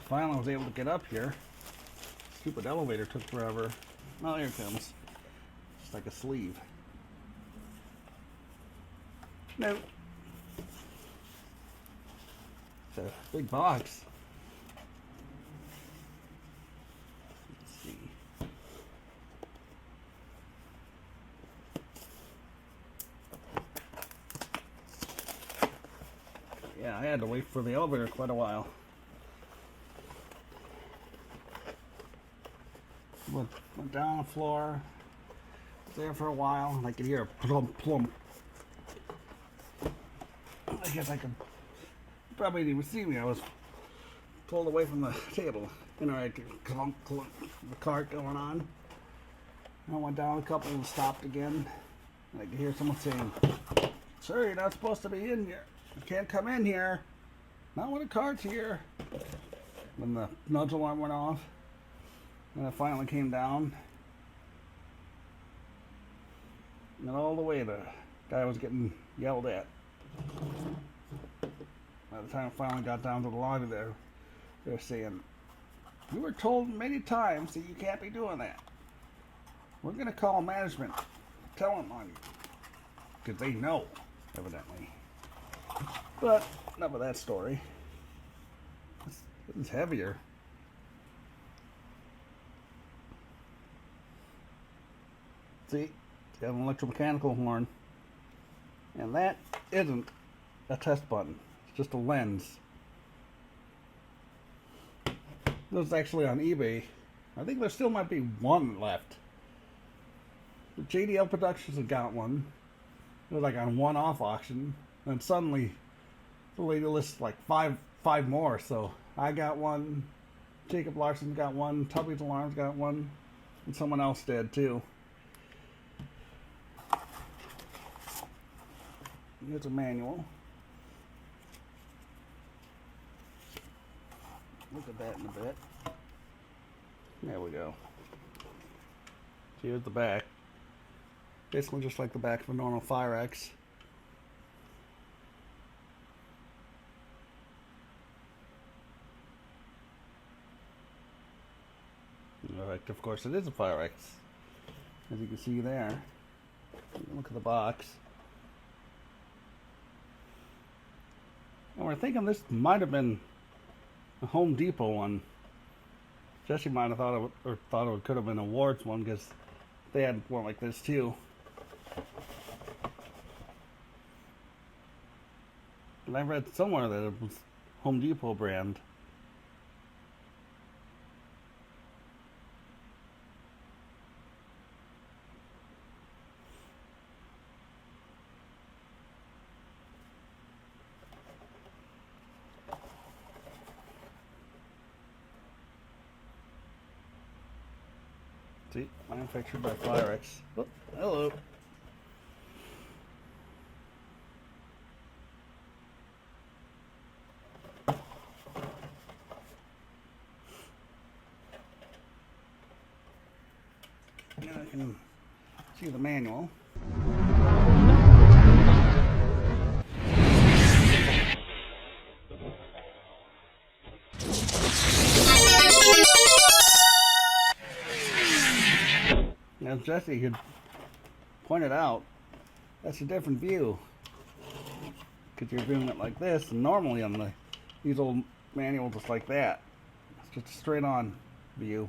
Finally, I was able to get up here. Stupid elevator took forever. Oh, here it comes. Just like a sleeve. No. It's a big box. Let's see. Yeah, I had to wait for the elevator quite a while. Went down the floor, was there for a while, and I could hear a plump plump. I guess I could, probably didn't even see me, I was pulled away from the table. You know, I could clunk, clunk, the cart going on. And I went down a couple and stopped again. And I could hear someone saying, "Sir, you're not supposed to be in here. You can't come in here. Not when the cart's here." When the nudge alarm went off. And I finally came down. And all the way the guy was getting yelled at. By the time I finally got down to the lobby there, they were saying, "You were told many times that you can't be doing that. We're going to call management. Tell them on you." Because they know, evidently. But, enough of that story. This is heavier. See, you have an electromechanical horn, and that isn't a test button. It's just a lens. This is actually on eBay. I think there still might be one left. The JDL Productions had got one. It was like on one-off auction, and suddenly the lady lists like five more. So I got one, Jacob Larson got one, Tubby's Alarms got one, and someone else did too. Here's a manual. Look at that in a bit. There we go. Here's the back. Basically just like the back of a normal FireX. Alright, of course it is a FireX. As you can see there. Look at the box. And we're thinking this might have been a Home Depot one. Jesse might have thought it, or thought it could have been a Ward's one, because they had one like this too. And I read somewhere that it was Home Depot brand. See, manufactured by FireX. Oh, hello. Now I can see the manual. As Jesse had pointed out, that's a different view. Because you're viewing it like this, and normally on these old manuals it's like that. It's just a straight on view.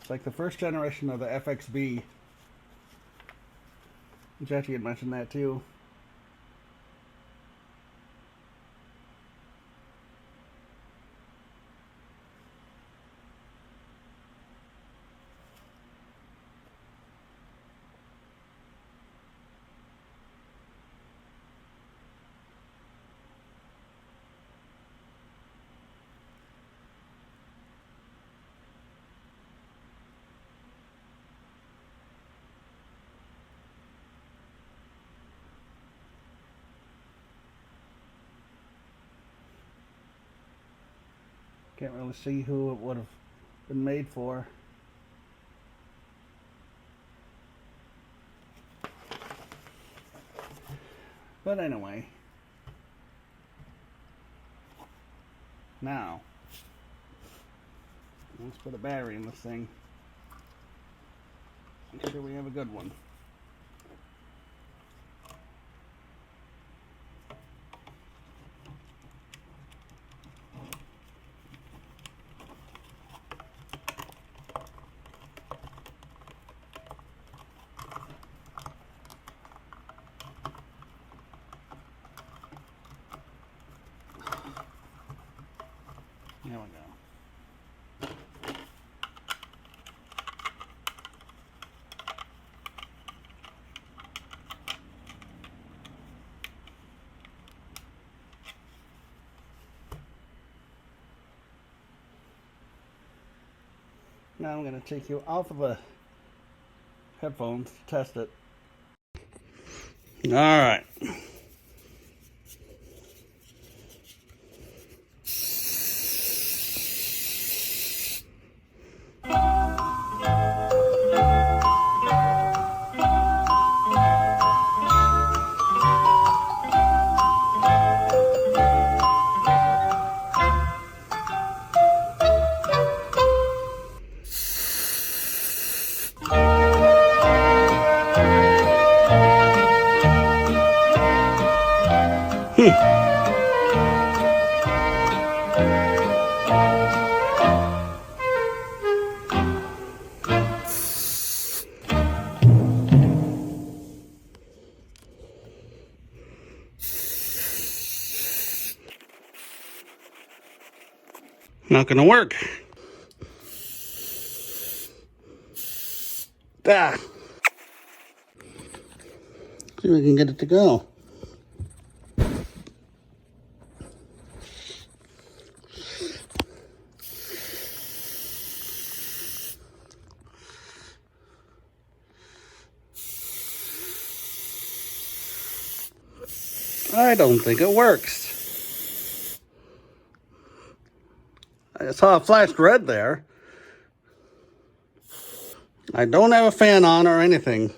It's like the first generation of the FXB. Jesse had mentioned that too. Can't really see who it would have been made for. But anyway, Now, let's put a battery in this thing. Make sure we have a good one. There we go. Now I'm going to take you off of the headphones to test it. All right. Not gonna work. Ah. See if we can get it to go. I don't think it works. I saw it flashed red there. I don't have a fan on or anything.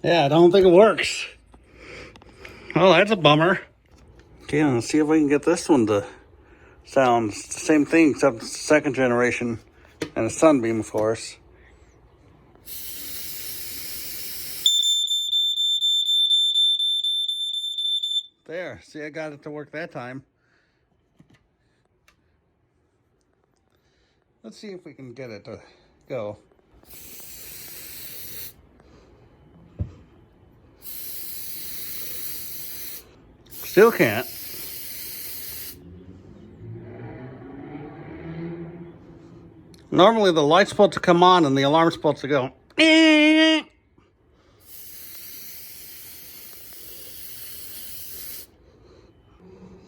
Yeah, I don't think it works. Well, that's a bummer. Okay, let's see if we can get this one to sound the same thing, except it's the second generation and a sunbeam, of course. There, see, I got it to work that time. Let's see if we can get it to go. Still can't. Normally the light's supposed to come on and the alarm's supposed to go.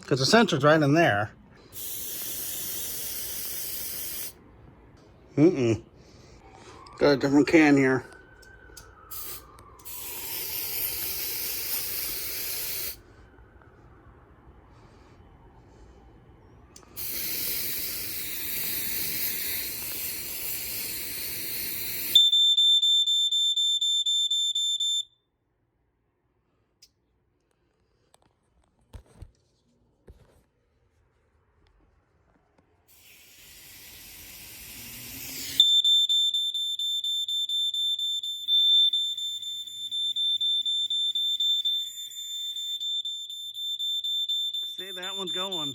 Because the sensor's right in there. Got a different can here. See, that one's going.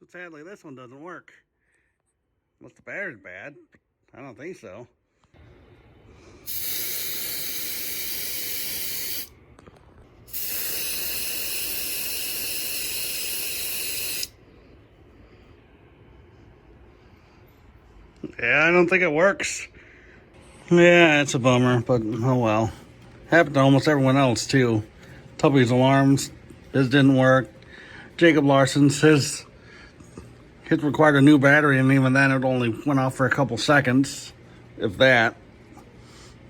But sadly, this one doesn't work. Unless the battery's bad. I don't think so. Yeah, I don't think it works. Yeah, it's a bummer, but oh well. Happened to almost everyone else, too. Tubby's alarms, his didn't work. Jacob Larson's, his required a new battery, and even then it only went off for a couple seconds, if that.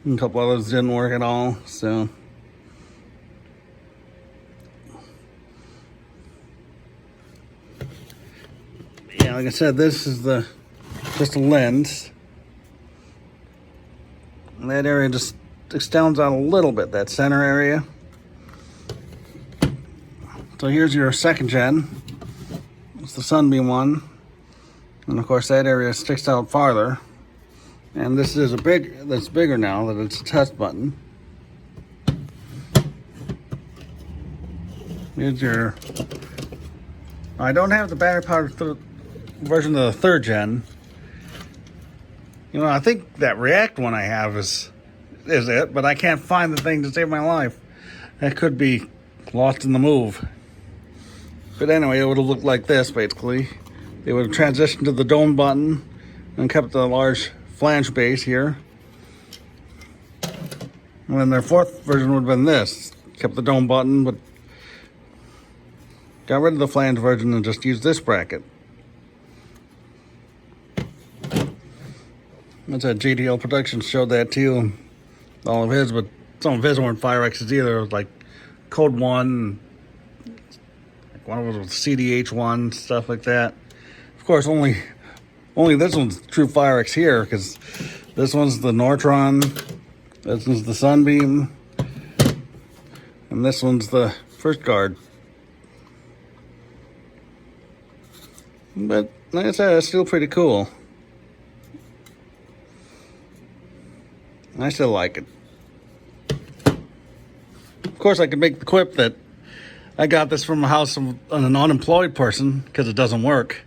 And a couple others didn't work at all, so. Yeah, like I said, this is just a lens. And that area just extends out a little bit, that center area. So here's your second gen. It's the Sunbeam one. And of course that area sticks out farther. And this is that's bigger now that it's a test button. Here's your, I don't have the battery powered version of the third gen. You know, I think that React one I have is it, but I can't find the thing to save my life. That could be lost in the move. But anyway, it would have looked like this, basically. They would have transitioned to the dome button and kept the large flange base here. And then their fourth version would have been this. Kept the dome button, but got rid of the flange version and just used this bracket. That's how JDL Productions showed that too. All of his, but some of his weren't FireX's either. It was like Code 1, one of them was CDH1, stuff like that. Of course, only this one's true FireX here, because this one's the Nortron, this one's the Sunbeam, and this one's the First Guard. But like I said, it's still pretty cool. I still like it. Of course, I could make the quip that I got this from a house of an unemployed person because it doesn't work.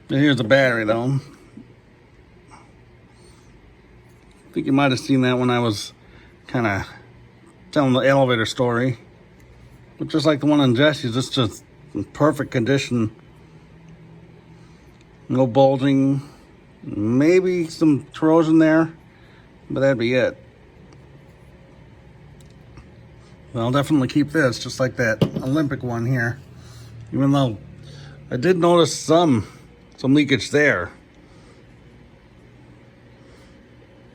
And here's the battery, though. I think you might have seen that when I was kind of telling the elevator story. But just like the one on Jesse's, it's just in perfect condition. No bulging. Maybe some corrosion there, but that'd be it. I'll definitely keep this, just like that Olympic one here. Even though I did notice some leakage there.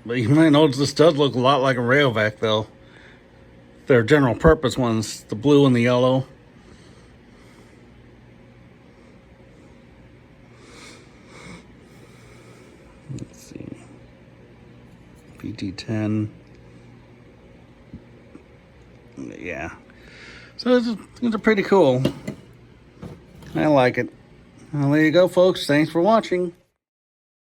But you might notice this does look a lot like a Rayovac though. They're general purpose ones, the blue and the yellow. Let's see. PT10. Yeah. So it's pretty cool. I like it. Well, there you go, folks. Thanks for watching.